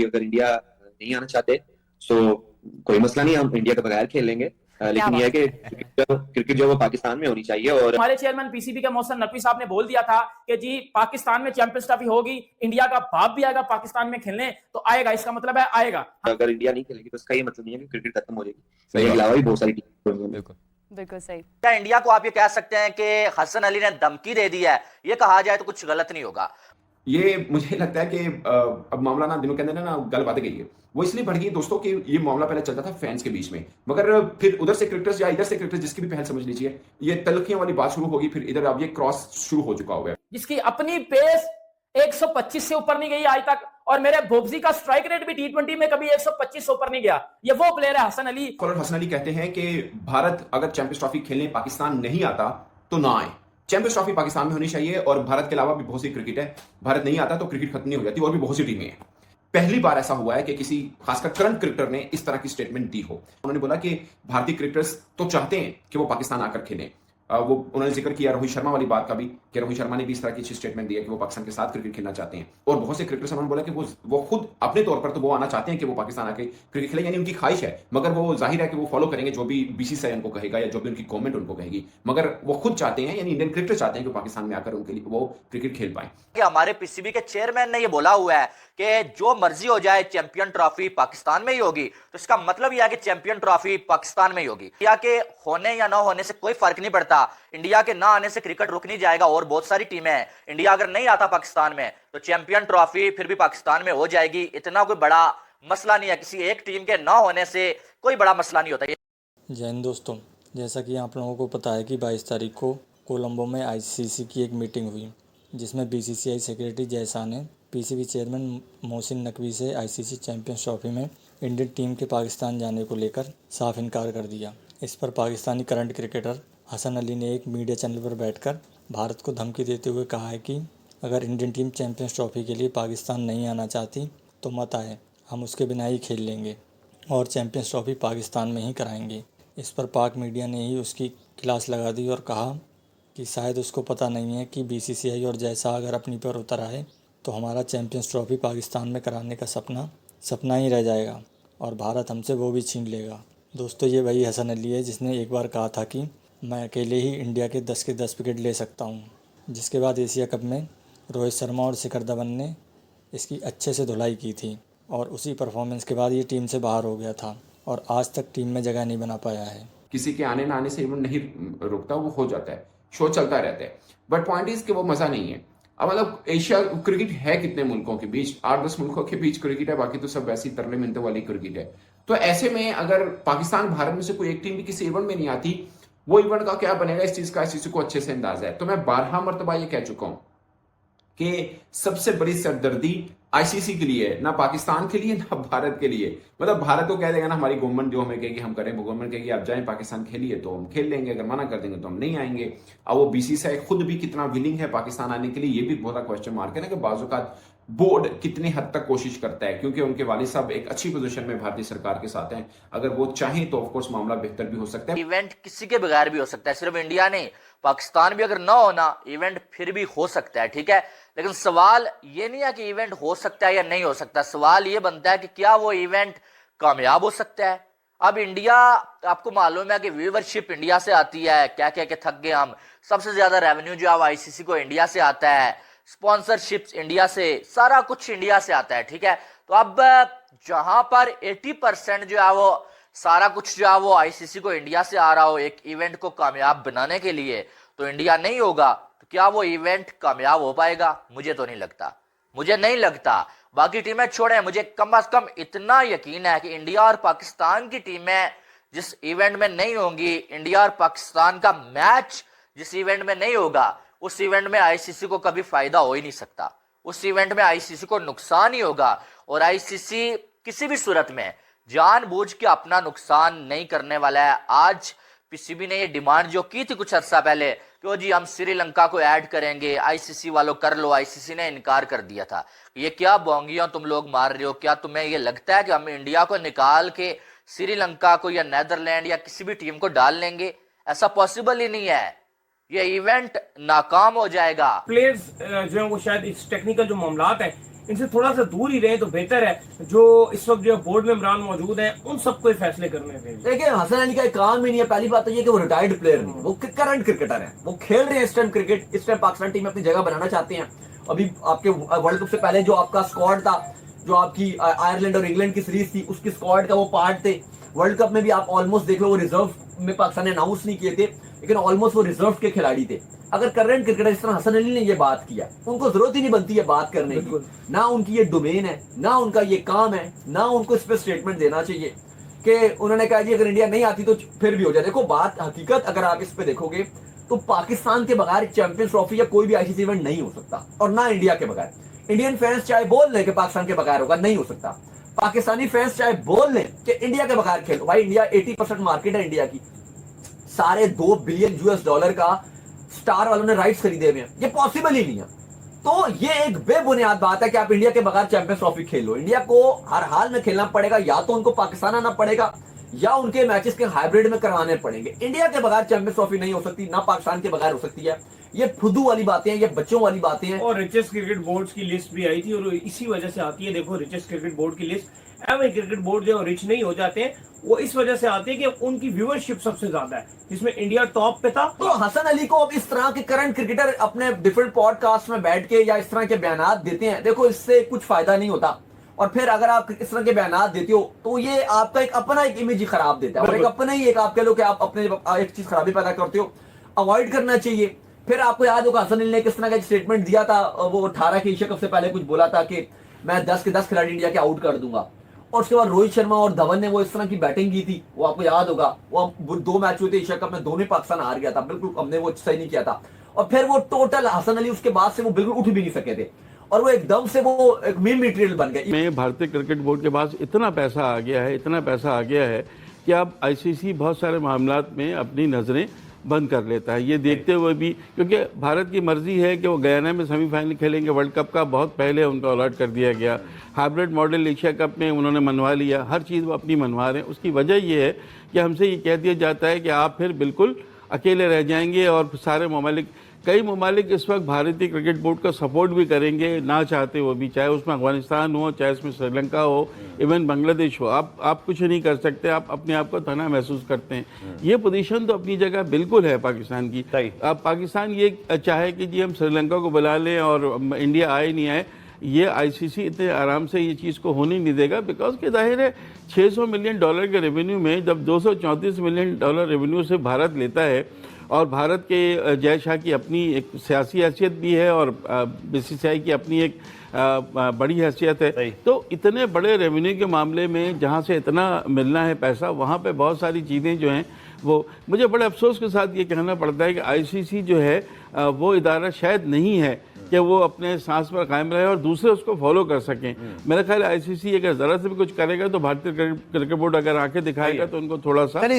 अगर इंडिया नहीं आना चाहते तो कोई मसला नहीं, हम इंडिया के बगैर खेल लेंगे। क्या लेकिन यह है बात कि है। क्रिकेट जो है वो पाकिस्तान में होनी चाहिए। और हमारे चेयरमैन पीसीबी के मोहसिन नकवी साहब ने बोल दिया था कि जी पाकिस्तान में चैंपियंस ट्रॉफी होगी, इंडिया का बाप भी आएगा पाकिस्तान में खेलने, तो आएगा, इसका मतलब है आएगा। अगर इंडिया नहीं खेलेगी तो इसका ये मतलब नहीं है कि क्रिकेट खत्म हो जाएगी। सही इंडिया के बात अलावा है। भी बहुत सारी टीम में। बिल्कुल बिल्कुल सही। क्या इंडिया को आप ये कह सकते हैं कि हसन अली ने धमकी दे दी है, ये कहा जाए तो कुछ गलत नहीं होगा? ये मुझे लगता है कि अब मामला ना दिनों के अंदर ना गल बात गई है, वो इसलिए बढ़ गई दोस्तों कि ये मामला पहले चलता था फैंस के बीच में, मगर फिर उधर से क्रिकेटर्स या इधर से क्रिकेटर्स, जिसकी भी पहल समझ लीजिए, ये तलखियों वाली बात शुरू होगी, फिर इधर अब ये क्रॉस शुरू हो चुका हुआ है। जिसकी अपनी पेस 125 से ऊपर नहीं गई आज तक, और मेरे बोब्जी का स्ट्राइक रेट भी टी20 में कभी 125 से ऊपर नहीं गया। ये वो प्लेयर है हसन अली। कॉलर हसन अली कहते हैं कि भारत अगर चैंपियंस ट्रॉफी खेलने पाकिस्तान नहीं आता तो ना आए, चैंपियंस ट्रॉफी पाकिस्तान में होनी चाहिए। और भारत के अलावा भी बहुत सी क्रिकेट है, भारत नहीं आता तो क्रिकेट खत्म नहीं हो जाती, और भी बहुत सी टीमें हैं। पहली बार ऐसा हुआ है कि किसी खासकर करंट क्रिकेटर ने इस तरह की स्टेटमेंट दी हो। उन्होंने बोला कि भारतीय क्रिकेटर्स तो चाहते हैं कि वो पाकिस्तान आकर खेलें। वो उन्होंने जिक्र किया रोहित शर्मा वाली बात का भी, कि रोहित शर्मा ने भी इस तरह की स्टेटमेंट दी है कि वो पाकिस्तान के साथ क्रिकेट खेलना चाहते हैं। और बहुत से क्रिकेटर्स उन्होंने बोला कि वो खुद अपने तौर पर तो वो आना चाहते हैं कि वो पाकिस्तान आके क्रिकेट खेले, यानी उनकी ख्वाहिश है, मगर वो जाहिर है कि वो फॉलो करेंगे जो भी बीसीसीआई उनको कहेगा या जो भी उनकी गवर्नमेंट उनको कहेगी, मगर वो खुद चाहते हैं, यानी इंडियन क्रिकेटर चाहते हैं कि पाकिस्तान में आकर उनके लिए वो क्रिकेट खेल पाए। कि हमारे पीसीबी के चेयरमैन ने ये बोला हुआ है कि जो मर्जी हो जाए चैंपियन ट्रॉफी पाकिस्तान में ही होगी, तो इसका मतलब यह है कि चैंपियन ट्रॉफी पाकिस्तान में ही होगी। इंडिया के होने या ना होने से कोई फर्क नहीं पड़ता, इंडिया के ना आने से क्रिकेट रुक नहीं जाएगा। और बहुत सारी टीमें हैं, इंडिया अगर नहीं आता पाकिस्तान में तो चैंपियन ट्रॉफी फिर भी पाकिस्तान में हो जाएगी। इतना कोई बड़ा मसला नहीं है, किसी एक टीम के ना होने से कोई बड़ा मसला नहीं होता। जय हिंद दोस्तों, जैसा कि आप लोगों को पता है कि 22 तारीख को कोलंबो में आईसीसी की एक मीटिंग हुई, जिसमें बीसीसीआई सेक्रेटरी जयसा ने पीसीबी चेयरमैन मोहसिन नकवी से आईसीसी चैंपियंस ट्रॉफी में इंडियन टीम के पाकिस्तान जाने को लेकर साफ इनकार कर दिया। इस पर पाकिस्तानी करंट क्रिकेटर हसन अली ने एक मीडिया चैनल पर बैठकर भारत को धमकी देते हुए कहा है कि अगर इंडियन टीम चैंपियंस ट्रॉफी के लिए पाकिस्तान नहीं आना चाहती तो मत आए, हम उसके बिना ही खेल लेंगे और चैंपियंस ट्रॉफी पाकिस्तान में ही कराएंगे। इस पर पाक मीडिया ने ही उसकी क्लास लगा दी और कहा कि शायद उसको पता नहीं है कि बीसीसीआई और जैसा अगर अपनी पर उतर आए तो हमारा चैंपियंस ट्रॉफी पाकिस्तान में कराने का सपना ही रह जाएगा और भारत हमसे वो भी छीन लेगा। दोस्तों, ये वही हसन अली है जिसने एक बार कहा था कि मैं अकेले ही इंडिया के 10 विकेट ले सकता हूँ, जिसके बाद एशिया कप में रोहित शर्मा और शिखर धवन ने इसकी अच्छे से धुलाई की थी और उसी परफॉर्मेंस के बाद ये टीम से बाहर हो गया था और आज तक टीम में जगह नहीं बना पाया है। किसी के आने ना आने से इवेंट नहीं रुकता, वो हो जाता है, शो चलता रहता है, बट पॉइंट इज कि वो मजा नहीं है। अब मतलब एशिया क्रिकेट है कितने मुल्कों के बीच, 8-10 मुल्कों के बीच क्रिकेट है, बाकी तो सब वैसी तरले मिनटों वाली क्रिकेट है। तो ऐसे में अगर पाकिस्तान भारत में से कोई एक टीम भी किसी इवेंट में नहीं आती, वो इवेंट का क्या बनेगा, इस चीज का इस चीज को अच्छे से अंदाजा है। तो मैं 12 मरतबा ये कह चुका हूं कि सबसे बड़ी सरदर्दी आईसीसी के लिए है, ना पाकिस्तान के लिए ना भारत के लिए। मतलब भारत तो कह देगा ना हमारी गवर्नमेंट जो हमें कहेगी हम करें, गवर्नमेंट कहेगी आप जाएं पाकिस्तान खेलिए तो हम खेल लेंगे, अगर मना कर देंगे तो हम नहीं आएंगे। अब वो बीसीसीआई खुद भी कितना विलिंग है पाकिस्तान आने के लिए, ये भी बहुत क्वेश्चन मार्क है ना, कि बाज़ बोर्ड कितनी हद तक कोशिश करता है, क्योंकि उनके वालिद साहब एक अच्छी पोजीशन में भारतीय सरकार के साथ हैं। अगर वो चाहें तो ऑफकोर्स मामला बेहतर भी हो सकता है। इवेंट किसी के बगैर भी हो सकता है, सिर्फ इंडिया नहीं, पाकिस्तान भी अगर ना होना इवेंट फिर भी हो सकता है, ठीक है। लेकिन सवाल ये नहीं है कि इवेंट हो सकता है या नहीं हो सकता, सवाल ये बनता है कि क्या वो इवेंट कामयाब हो सकता है। अब इंडिया, आपको मालूम है कि व्यूवरशिप इंडिया से आती है, क्या क्या क्या थक गए हम। सबसे ज्यादा रेवेन्यू जो है आईसीसी को इंडिया से आता है, स्पॉन्सरशिप्स इंडिया से, सारा कुछ इंडिया से आता है, ठीक है। तो अब जहां पर 80% जो है वो सारा कुछ जो है वो आईसीसी को इंडिया से आ रहा हो एक इवेंट को कामयाब बनाने के लिए, तो इंडिया नहीं होगा तो क्या वो इवेंट कामयाब हो पाएगा? मुझे तो नहीं लगता, मुझे नहीं लगता। बाकी टीमें छोड़ें, मुझे कम से कम इतना यकीन है कि इंडिया और पाकिस्तान की टीमें जिस इवेंट में नहीं होंगी, इंडिया और पाकिस्तान का मैच जिस इवेंट में नहीं होगा, उस इवेंट में आईसीसी को कभी फायदा हो ही नहीं सकता, उस इवेंट में आईसीसी को नुकसान ही होगा। और आईसीसी किसी भी सूरत में जानबूझ के अपना नुकसान नहीं करने वाला है। आज पीसीबी ने ये डिमांड जो की थी कुछ अर्सा पहले कि जी हम श्रीलंका को ऐड करेंगे, आईसीसी वालों कर लो, आईसीसी ने इनकार कर दिया था। ये क्या बोंगियां तुम लोग मार रहे हो? क्या तुम्हें ये लगता है कि हम इंडिया को निकाल के श्रीलंका को या नेदरलैंड या किसी भी टीम को डाल लेंगे? ऐसा पॉसिबल ही नहीं है। ये इवेंट नाकाम हो जाएगा। प्लेयर्स जो है वो शायद इस टेक्निकल जो मामलात है इनसे थोड़ा सा दूर ही रहे तो बेहतर है। जो इस वक्त जो बोर्ड मेंबरान मौजूद हैं उन सबको फैसले करने चाहिए। देखिए हसन अली का एक काम ही नहीं है। पहली बात तो ये कि वो रिटायर्ड प्लेयर नहीं, वो करंट क्रिकेटर है, वो खेल रहे हैं इस टाइम क्रिकेट। इस टाइम पाकिस्तान टीम में अपनी जगह बनाना चाहते हैं। अभी आपके वर्ल्ड कप से पहले जो आपका स्क्वाड था, जो आपकी आयरलैंड और इंग्लैंड की सीरीज थी, उसकी स्क्वाड का वो पार्ट थे। वर्ल्ड कप में भी आप ऑलमोस्ट देख लो, वो रिजर्व में पाकिस्तान ने अनाउंस नहीं किए थे, लेकिन ऑलमोस्ट वो रिजर्व के खिलाड़ी थे। अगर करंट क्रिकेटर इस तरह हसन अली ने ये बात किया, उनको जरूरत ही नहीं बनती है बात करने की, ना उनकी ये डोमेन है, ना उनका ये काम है, ना उनको इस पर स्टेटमेंट देना चाहिए कि उन्होंने कहा जी अगर इंडिया नहीं आती तो फिर भी हो जाए। देखो बात हकीकत अगर आप इस पे देखोगे तो पाकिस्तान के बगैर चैंपियंस ट्रॉफी या कोई भी आईसीसी इवेंट नहीं हो सकता, और ना इंडिया के बगैर। इंडियन फैंस चाहे बोल लें कि पाकिस्तान के बगैर होगा, नहीं हो सकता। पाकिस्तानी फैंस चाहे बोल लें कि इंडिया के बगैर खेलो, भाई इंडिया 80% मार्केट है इंडिया की, सारे $2 बिलियन का स्टार वालों ने राइट्स खरीदे हुए हैं, ये पॉसिबल ही नहीं है। तो ये एक बेबुनियाद बात है कि आप इंडिया के बगैर चैंपियंस ट्रॉफी खेलो। इंडिया को हर हाल में खेलना पड़ेगा, या तो उनको पाकिस्तान आना पड़ेगा या उनके मैचेस के हाइब्रिड में करवाने पड़ेंगे। इंडिया के बगैर चैंपियंस ट्रॉफी नहीं हो सकती, ना पाकिस्तान के बगैर हो सकती है। ये फुदू वाली बातें हैं, ये बच्चों वाली बातें हैं। और रिचेस्ट क्रिकेट बोर्ड की लिस्ट भी आई थी और इसी वजह से आती है। देखो रिचेस्ट क्रिकेट बोर्ड की लिस्ट, एवं क्रिकेट बोर्ड जो रिच नहीं हो जाते हैं वो इस वजह से आती है कि उनकी व्यूअरशिप सबसे ज्यादा है, जिसमें इंडिया टॉप पे था। तो हसन अली को अब इस तरह के करंट क्रिकेटर अपने डिफरेंट पॉडकास्ट में बैठ के या इस तरह के बयान देते हैं, देखो इससे कुछ फायदा नहीं होता। और फिर अगर आप इस तरह के बयान देते हो तो ये आपका एक अपना एक इमेज ही खराब देता है, और एक अपना ही एक आप कह लो कि आप अपने एक चीज खराबी पैदा करते हो, अवॉइड करना चाहिए। फिर आपको याद होगा हसन अली ने किस तरह का स्टेटमेंट दिया था, वो 18 के एशिया कप से पहले कुछ बोला था कि मैं 10 के 10 खिलाड़ी इंडिया के आउट कर दूंगा, और उसके बाद रोहित शर्मा और धवन ने वो इस तरह की बैटिंग की थी, वो आपको याद होगा। वो 2 मैच हुए थे एशिया कप में, दोनों पाकिस्तान हार गया था, बिल्कुल हमने वो सही नहीं किया था। और फिर वो टोटल हसन अली उसके बाद से वो बिल्कुल उठ भी नहीं सके थे, और वो एकदम से वो एक मीम मटेरियल बन गए। में भारतीय क्रिकेट बोर्ड के पास इतना पैसा आ गया है, इतना पैसा आ गया है कि अब आईसीसी बहुत सारे मामलात में अपनी नज़रें बंद कर लेता है। ये देखते हुए भी, क्योंकि भारत की मर्जी है कि वो गयाना में सेमीफाइनल खेलेंगे, वर्ल्ड कप का बहुत पहले उनको अलर्ट कर दिया गया। हाइब्रिड मॉडल एशिया कप में उन्होंने मनवा लिया, हर चीज़ वो अपनी मनवा रहे हैं। उसकी वजह ये है कि हमसे ये कह दिया जाता है कि आप फिर बिल्कुल अकेले रह जाएंगे, और सारे ममालिक, कई ममालिक इस वक्त भारतीय क्रिकेट बोर्ड का सपोर्ट भी करेंगे ना चाहते वो भी, चाहे उसमें अफगानिस्तान हो, चाहे उसमें श्रीलंका हो, इवन बांग्लादेश हो। आप कुछ नहीं कर सकते, आप अपने आप को तना महसूस करते हैं। ये पोजीशन तो अपनी जगह बिल्कुल है पाकिस्तान की। अब पाकिस्तान ये चाहे कि जी हम श्रीलंका को बुला लें और इंडिया आए नहीं आए, ये आईसीसी इतने आराम से ये चीज़ को होने नहीं देगा, बिकॉज के जाहिर है $600 मिलियन के रेवेन्यू में जब $234 मिलियन रेवेन्यू से भारत लेता है, और भारत के जय शाह की अपनी एक सियासी हैसियत भी है और बीसीसीआई की अपनी एक बड़ी हैसियत है, तो इतने बड़े रेवेन्यू के मामले में जहाँ से इतना मिलना है पैसा, वहाँ पे बहुत सारी चीज़ें जो हैं वो, मुझे बड़े अफसोस के साथ ये कहना पड़ता है कि आईसीसी जो है वो इदारा शायद नहीं है कि वो अपने सांस पर कायम रहे और दूसरे उसको फॉलो कर सकें। मेरा ख्याल है आईसीसी अगर ज़रा से भी कुछ करेगा तो भारतीय क्रिकेट बोर्ड अगर आंखें दिखाएगा तो उनको थोड़ा सा